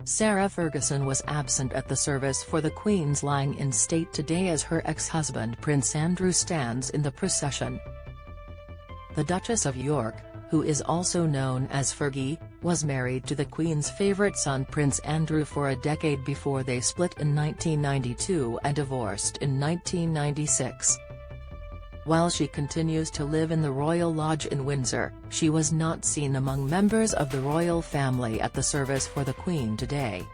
Sarah Ferguson was absent at the service for the Queen's lying in state today as her ex-husband Prince Andrew stands in the procession. The Duchess of York, who is also known as Fergie, was married to the Queen's favourite son Prince Andrew for a decade before they split in 1992 and divorced in 1996. While she continues to live in the Royal Lodge in Windsor, she was not seen among members of the royal family at the service for the Queen today.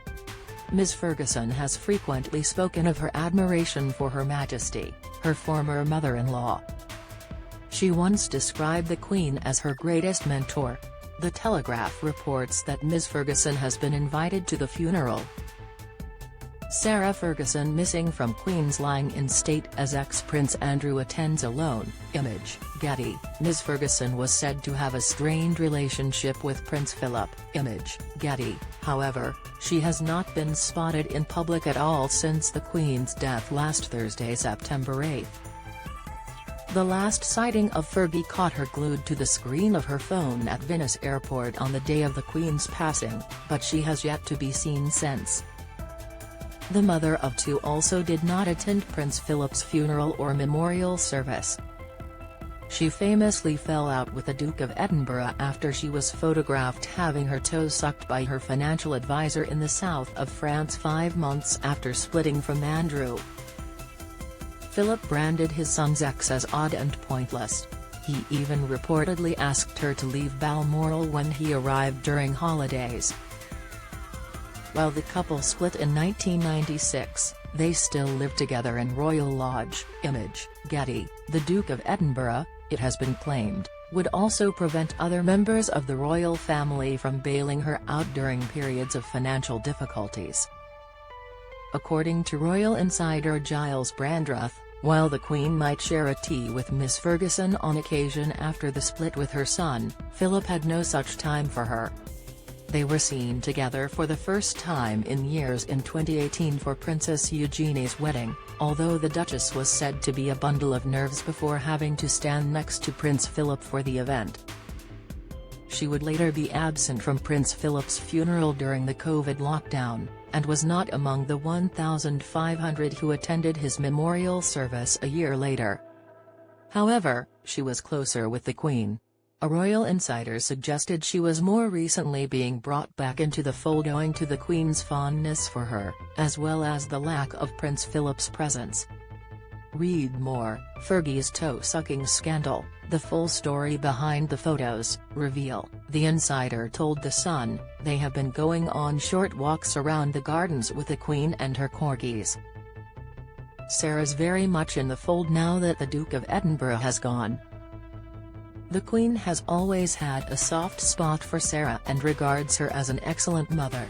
Ms. Ferguson has frequently spoken of her admiration for Her Majesty, her former mother-in-law. She once described the Queen as her greatest mentor. The Telegraph reports that Ms. Ferguson has been invited to the funeral. Sarah Ferguson missing from Queen's lying in state as ex-Prince Andrew attends alone. Image, Getty. Ms. Ferguson was said to have a strained relationship with Prince Philip. Image, Getty. However, she has not been spotted in public at all since the Queen's death last Thursday, September 8. The last sighting of Fergie caught her glued to the screen of her phone at Venice Airport on the day of the Queen's passing, but she has yet to be seen since. The mother of two also did not attend Prince Philip's funeral or memorial service. She famously fell out with the Duke of Edinburgh after she was photographed having her toes sucked by her financial advisor in the south of France 5 months after splitting from Andrew. Philip branded his son's ex as odd and pointless. He even reportedly asked her to leave Balmoral when he arrived during holidays. While the couple split in 1996, they still live together in Royal Lodge. Image, Getty. The Duke of Edinburgh, it has been claimed, would also prevent other members of the royal family from bailing her out during periods of financial difficulties. According to royal insider Giles Brandreth, while the Queen might share a tea with Miss Ferguson on occasion after the split with her son, Philip had no such time for her. They were seen together for the first time in years in 2018 for Princess Eugenie's wedding, although the Duchess was said to be a bundle of nerves before having to stand next to Prince Philip for the event. She would later be absent from Prince Philip's funeral during the COVID lockdown, and was not among the 1,500 who attended his memorial service a year later. However, she was closer with the Queen. A royal insider suggested she was more recently being brought back into the fold owing to the Queen's fondness for her, as well as the lack of Prince Philip's presence. Read more. Fergie's toe-sucking scandal, the full story behind the photos, reveal. The insider told The Sun, they have been going on short walks around the gardens with the Queen and her corgis. Sarah's very much in the fold now that the Duke of Edinburgh has gone. The Queen has always had a soft spot for Sarah and regards her as an excellent mother.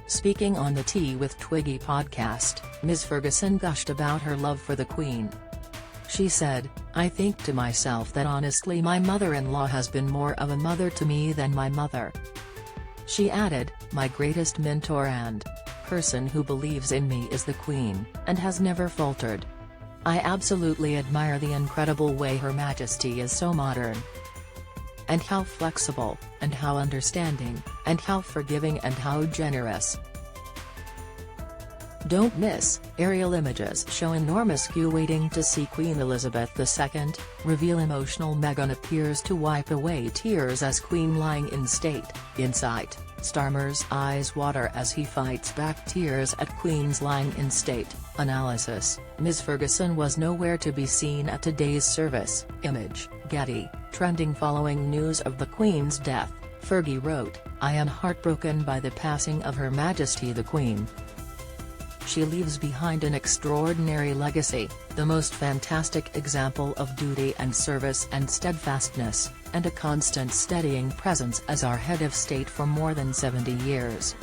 Speaking on the Tea with Twiggy podcast, Ms. Ferguson gushed about her love for the Queen. She said, "I think to myself that honestly my mother-in-law has been more of a mother to me than my mother." She added, "My greatest mentor and person who believes in me is the Queen, and has never faltered. I absolutely admire the incredible way Her Majesty is so modern. And how flexible, and how understanding, and how forgiving and how generous." Don't miss, aerial images show enormous queue waiting to see Queen Elizabeth II, reveal emotional Meghan appears to wipe away tears as Queen lying in state. Insight, Starmer's eyes water as he fights back tears at Queen's lying in state. Analysis, Ms. Ferguson was nowhere to be seen at today's service. Image, Getty. Trending following news of the Queen's death, Fergie wrote, "I am heartbroken by the passing of Her Majesty the Queen. She leaves behind an extraordinary legacy, the most fantastic example of duty and service and steadfastness, and a constant steadying presence as our head of state for more than 70 years.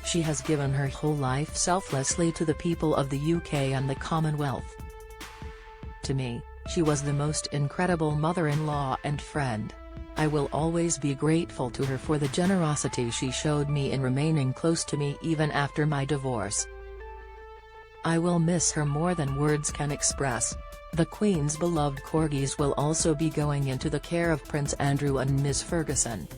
She has given her whole life selflessly to the people of the UK and the Commonwealth. To me, she was the most incredible mother-in-law and friend. I will always be grateful to her for the generosity she showed me in remaining close to me even after my divorce. I will miss her more than words can express." The Queen's beloved corgis will also be going into the care of Prince Andrew and Ms. Ferguson.